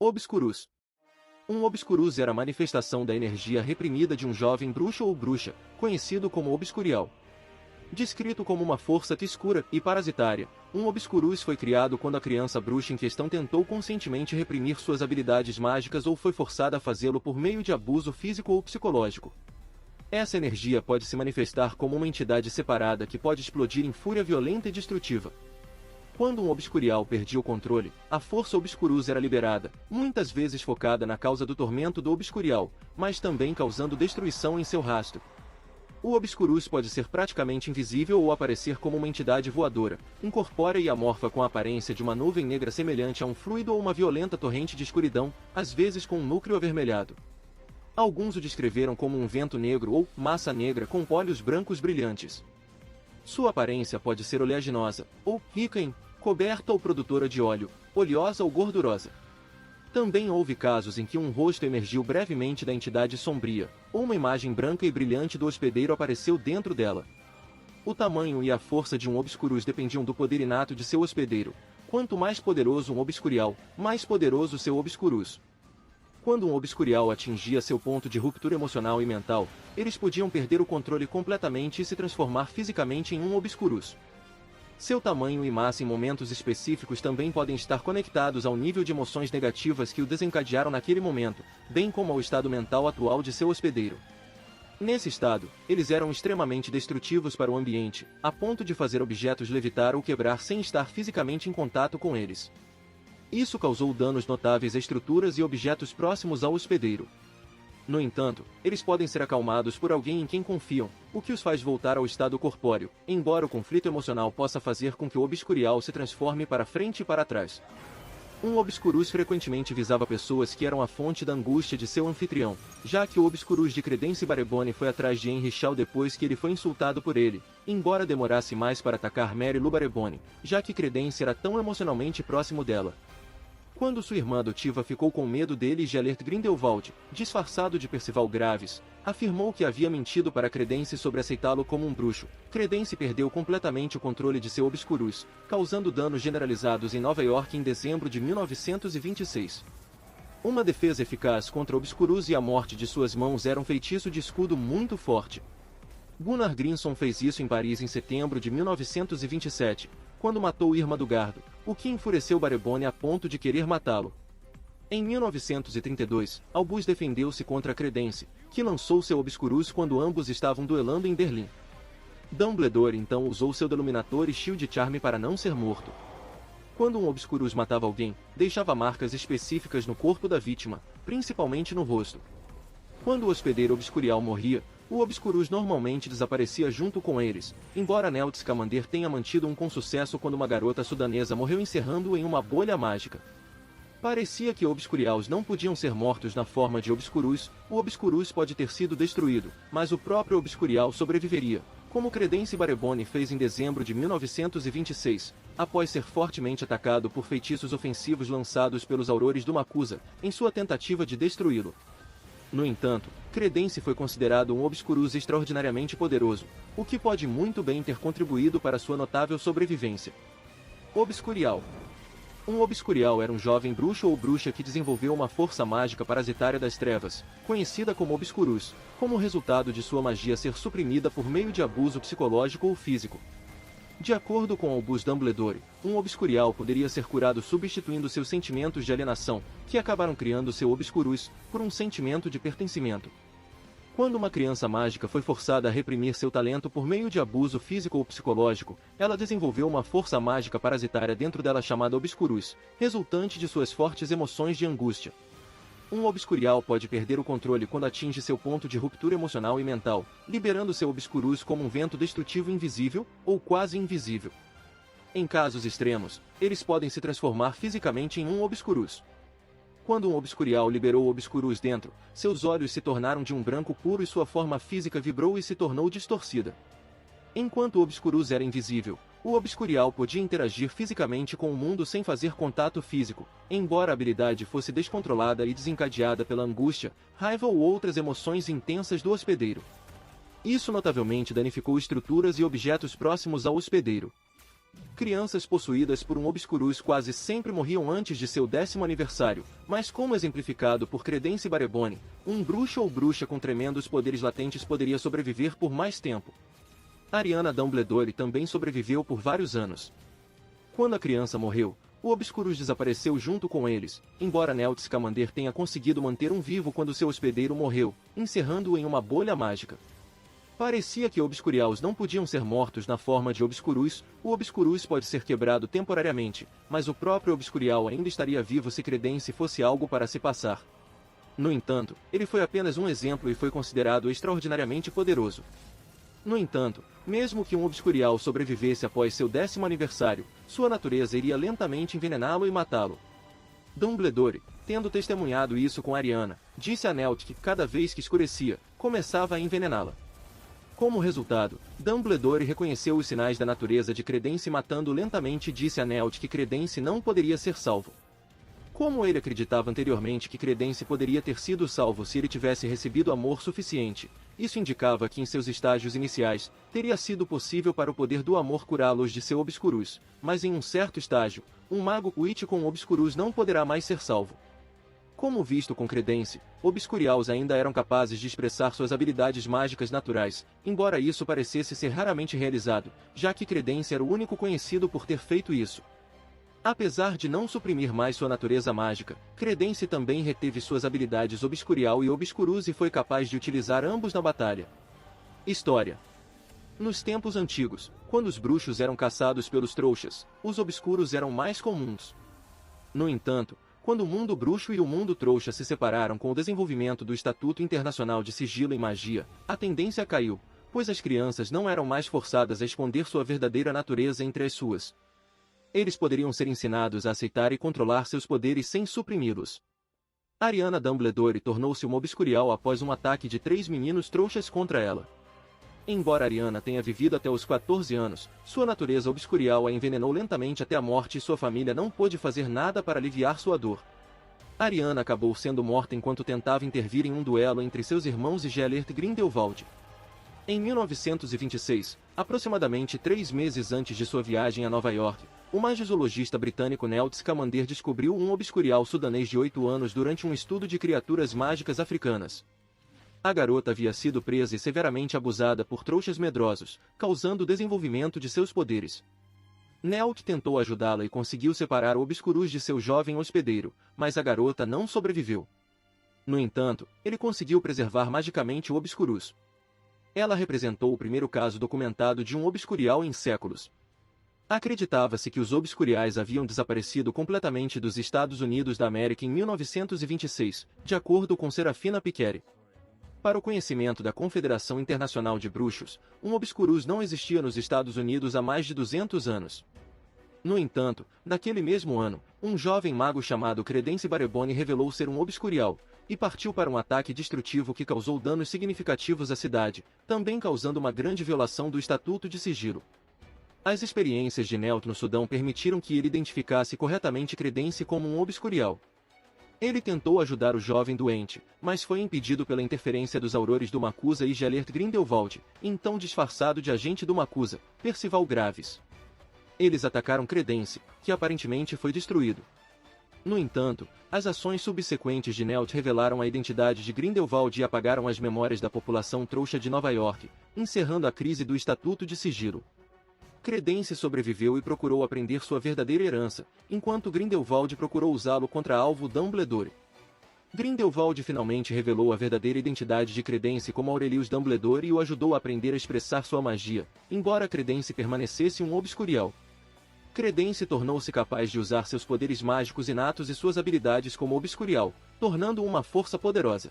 Obscurus. Um obscurus era a manifestação da energia reprimida de um jovem bruxo ou bruxa, conhecido como obscurial. Descrito como uma força escura e parasitária, um obscurus foi criado quando a criança bruxa em questão tentou conscientemente reprimir suas habilidades mágicas ou foi forçada a fazê-lo por meio de abuso físico ou psicológico. Essa energia pode se manifestar como uma entidade separada que pode explodir em fúria violenta e destrutiva. Quando um obscurial perdia o controle, a força obscurus era liberada, muitas vezes focada na causa do tormento do obscurial, mas também causando destruição em seu rastro. O obscurus pode ser praticamente invisível ou aparecer como uma entidade voadora, incorpórea e amorfa com a aparência de uma nuvem negra semelhante a um fluido ou uma violenta torrente de escuridão, às vezes com um núcleo avermelhado. Alguns o descreveram como um vento negro ou massa negra com olhos brancos brilhantes. Sua aparência pode ser oleaginosa, ou rica em coberta ou produtora de óleo, oleosa ou gordurosa. Também houve casos em que um rosto emergiu brevemente da entidade sombria, ou uma imagem branca e brilhante do hospedeiro apareceu dentro dela. O tamanho e a força de um obscurus dependiam do poder inato de seu hospedeiro. Quanto mais poderoso um obscurial, mais poderoso seu obscurus. Quando um obscurial atingia seu ponto de ruptura emocional e mental, eles podiam perder o controle completamente e se transformar fisicamente em um obscurus. Seu tamanho e massa em momentos específicos também podem estar conectados ao nível de emoções negativas que o desencadearam naquele momento, bem como ao estado mental atual de seu hospedeiro. Nesse estado, eles eram extremamente destrutivos para o ambiente, a ponto de fazer objetos levitar ou quebrar sem estar fisicamente em contato com eles. Isso causou danos notáveis a estruturas e objetos próximos ao hospedeiro. No entanto, eles podem ser acalmados por alguém em quem confiam, o que os faz voltar ao estado corpóreo, embora o conflito emocional possa fazer com que o obscurial se transforme para frente e para trás. Um obscurus frequentemente visava pessoas que eram a fonte da angústia de seu anfitrião, já que o obscurus de Credence Barebone foi atrás de Henry Shaw depois que ele foi insultado por ele, embora demorasse mais para atacar Mary Lou Barebone, já que Credence era tão emocionalmente próximo dela. Quando sua irmã adotiva ficou com medo dele e Gellert Grindelwald, disfarçado de Percival Graves, afirmou que havia mentido para Credence sobre aceitá-lo como um bruxo, Credence perdeu completamente o controle de seu obscurus, causando danos generalizados em Nova York em dezembro de 1926. Uma defesa eficaz contra o obscurus e a morte de suas mãos era um feitiço de escudo muito forte. Gunnar Grimson fez isso em Paris em setembro de 1927, quando matou Irma do Gardo, o que enfureceu Barebone a ponto de querer matá-lo. Em 1932, Albus defendeu-se contra Credence, que lançou seu obscurus quando ambos estavam duelando em Berlim. Dumbledore então usou seu Deluminator e Shield Charm para não ser morto. Quando um obscurus matava alguém, deixava marcas específicas no corpo da vítima, principalmente no rosto. Quando o hospedeiro obscurial morria, o obscurus normalmente desaparecia junto com eles, embora Newt Scamander tenha mantido um com sucesso quando uma garota sudanesa morreu encerrando-o em uma bolha mágica. Parecia que obscurials não podiam ser mortos na forma de obscurus, o obscurus pode ter sido destruído, mas o próprio obscurial sobreviveria, como Credence Barebone fez em dezembro de 1926, após ser fortemente atacado por feitiços ofensivos lançados pelos aurores do Makusa, em sua tentativa de destruí-lo. No entanto, Credence foi considerado um obscurus extraordinariamente poderoso, o que pode muito bem ter contribuído para sua notável sobrevivência. Obscurial. Um obscurial era um jovem bruxo ou bruxa que desenvolveu uma força mágica parasitária das trevas, conhecida como obscurus, como resultado de sua magia ser suprimida por meio de abuso psicológico ou físico. De acordo com Albus Dumbledore, um obscurial poderia ser curado substituindo seus sentimentos de alienação, que acabaram criando seu obscurus, por um sentimento de pertencimento. Quando uma criança mágica foi forçada a reprimir seu talento por meio de abuso físico ou psicológico, ela desenvolveu uma força mágica parasitária dentro dela chamada obscurus, resultante de suas fortes emoções de angústia. Um obscurial pode perder o controle quando atinge seu ponto de ruptura emocional e mental, liberando seu obscurus como um vento destrutivo invisível, ou quase invisível. Em casos extremos, eles podem se transformar fisicamente em um obscurus. Quando um obscurial liberou o obscurus dentro, seus olhos se tornaram de um branco puro e sua forma física vibrou e se tornou distorcida. Enquanto o obscurus era invisível, o obscurial podia interagir fisicamente com o mundo sem fazer contato físico, embora a habilidade fosse descontrolada e desencadeada pela angústia, raiva ou outras emoções intensas do hospedeiro. Isso notavelmente danificou estruturas e objetos próximos ao hospedeiro. Crianças possuídas por um Obscurus quase sempre morriam antes de seu 10º aniversário, mas como exemplificado por Credence Barebone, um bruxo ou bruxa com tremendos poderes latentes poderia sobreviver por mais tempo. Ariana Dumbledore também sobreviveu por vários anos. Quando a criança morreu, o Obscurus desapareceu junto com eles, embora Newt Scamander tenha conseguido manter um vivo quando seu hospedeiro morreu, encerrando-o em uma bolha mágica. Parecia que Obscurials não podiam ser mortos na forma de Obscurus. O Obscurus pode ser quebrado temporariamente, mas o próprio Obscurial ainda estaria vivo se Credence fosse algo para se passar. No entanto, ele foi apenas um exemplo e foi considerado extraordinariamente poderoso. No entanto, mesmo que um Obscurial sobrevivesse após seu 10º aniversário, sua natureza iria lentamente envenená-lo e matá-lo. Dumbledore, tendo testemunhado isso com Ariana, disse a Newt que, cada vez que escurecia, começava a envenená-la. Como resultado, Dumbledore reconheceu os sinais da natureza de Credence matando lentamente e disse a Newt que Credence não poderia ser salvo. Como ele acreditava anteriormente que Credence poderia ter sido salvo se ele tivesse recebido amor suficiente, isso indicava que em seus estágios iniciais, teria sido possível para o poder do amor curá-los de seu Obscurus, mas em um certo estágio, um mago Witch com Obscurus não poderá mais ser salvo. Como visto com Credence, Obscurials ainda eram capazes de expressar suas habilidades mágicas naturais, embora isso parecesse ser raramente realizado, já que Credence era o único conhecido por ter feito isso. Apesar de não suprimir mais sua natureza mágica, Credence também reteve suas habilidades Obscurial e Obscurus e foi capaz de utilizar ambos na batalha. História. Nos tempos antigos, quando os bruxos eram caçados pelos trouxas, os obscuros eram mais comuns. No entanto, quando o mundo bruxo e o mundo trouxa se separaram com o desenvolvimento do Estatuto Internacional de Sigilo e Magia, a tendência caiu, pois as crianças não eram mais forçadas a esconder sua verdadeira natureza entre as suas. Eles poderiam ser ensinados a aceitar e controlar seus poderes sem suprimi-los. Ariana Dumbledore tornou-se uma Obscurial após um ataque de 3 meninos trouxas contra ela. Embora Ariana tenha vivido até os 14 anos, sua natureza Obscurial a envenenou lentamente até a morte e sua família não pôde fazer nada para aliviar sua dor. Ariana acabou sendo morta enquanto tentava intervir em um duelo entre seus irmãos e Gellert Grindelwald. Em 1926, aproximadamente 3 meses antes de sua viagem a Nova York, o magizoologista britânico Newt Scamander descobriu um Obscurial sudanês de 8 anos durante um estudo de criaturas mágicas africanas. A garota havia sido presa e severamente abusada por trouxas medrosos, causando o desenvolvimento de seus poderes. Newt tentou ajudá-la e conseguiu separar o Obscurus de seu jovem hospedeiro, mas a garota não sobreviveu. No entanto, ele conseguiu preservar magicamente o Obscurus. Ela representou o primeiro caso documentado de um Obscurial em séculos. Acreditava-se que os Obscuriais haviam desaparecido completamente dos Estados Unidos da América em 1926, de acordo com Serafina Picchieri. Para o conhecimento da Confederação Internacional de Bruxos, um Obscurus não existia nos Estados Unidos há mais de 200 anos. No entanto, naquele mesmo ano, um jovem mago chamado Credence Barebone revelou ser um Obscurial, e partiu para um ataque destrutivo que causou danos significativos à cidade, também causando uma grande violação do Estatuto de Sigilo. As experiências de Newt no Sudão permitiram que ele identificasse corretamente Credence como um Obscurial. Ele tentou ajudar o jovem doente, mas foi impedido pela interferência dos aurores do Macusa e Gellert Grindelwald, então disfarçado de agente do Macusa, Percival Graves. Eles atacaram Credence, que aparentemente foi destruído. No entanto, as ações subsequentes de Newt revelaram a identidade de Grindelwald e apagaram as memórias da população trouxa de Nova York, encerrando a crise do Estatuto de Sigilo. Credence sobreviveu e procurou aprender sua verdadeira herança, enquanto Grindelwald procurou usá-lo contra alvo Dumbledore. Grindelwald finalmente revelou a verdadeira identidade de Credence como Aurelius Dumbledore e o ajudou a aprender a expressar sua magia, embora Credence permanecesse um Obscurial. Credence tornou-se capaz de usar seus poderes mágicos inatos e suas habilidades como Obscurial, tornando-o uma força poderosa.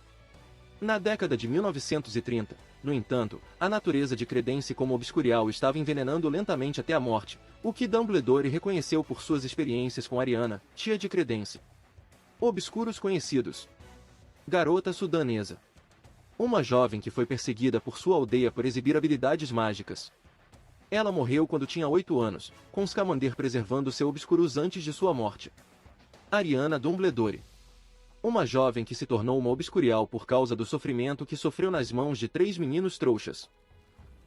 Na década de 1930, no entanto, a natureza de Credence como Obscurial estava envenenando lentamente até a morte, o que Dumbledore reconheceu por suas experiências com Ariana, tia de Credence. Obscuros conhecidos. Garota sudanesa. Uma jovem que foi perseguida por sua aldeia por exibir habilidades mágicas. Ela morreu quando tinha 8 anos, com Scamander preservando seu Obscurus antes de sua morte. Ariana Dumbledore. Uma jovem que se tornou uma Obscurial por causa do sofrimento que sofreu nas mãos de 3 meninos trouxas.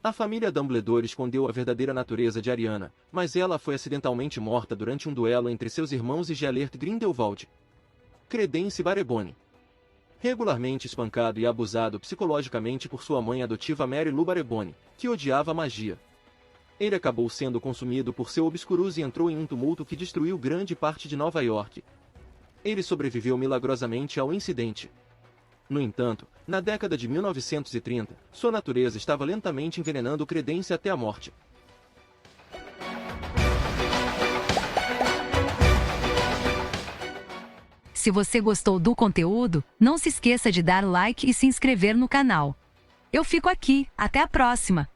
A família Dumbledore escondeu a verdadeira natureza de Ariana, mas ela foi acidentalmente morta durante um duelo entre seus irmãos e Gellert Grindelwald. Credence Barebone. Regularmente espancado e abusado psicologicamente por sua mãe adotiva Mary Lou Barebone, que odiava a magia. Ele acabou sendo consumido por seu Obscurus e entrou em um tumulto que destruiu grande parte de Nova York. Ele sobreviveu milagrosamente ao incidente. No entanto, na década de 1930, sua natureza estava lentamente envenenando Credence até a morte. Se você gostou do conteúdo, não se esqueça de dar like e se inscrever no canal. Eu fico aqui, até a próxima!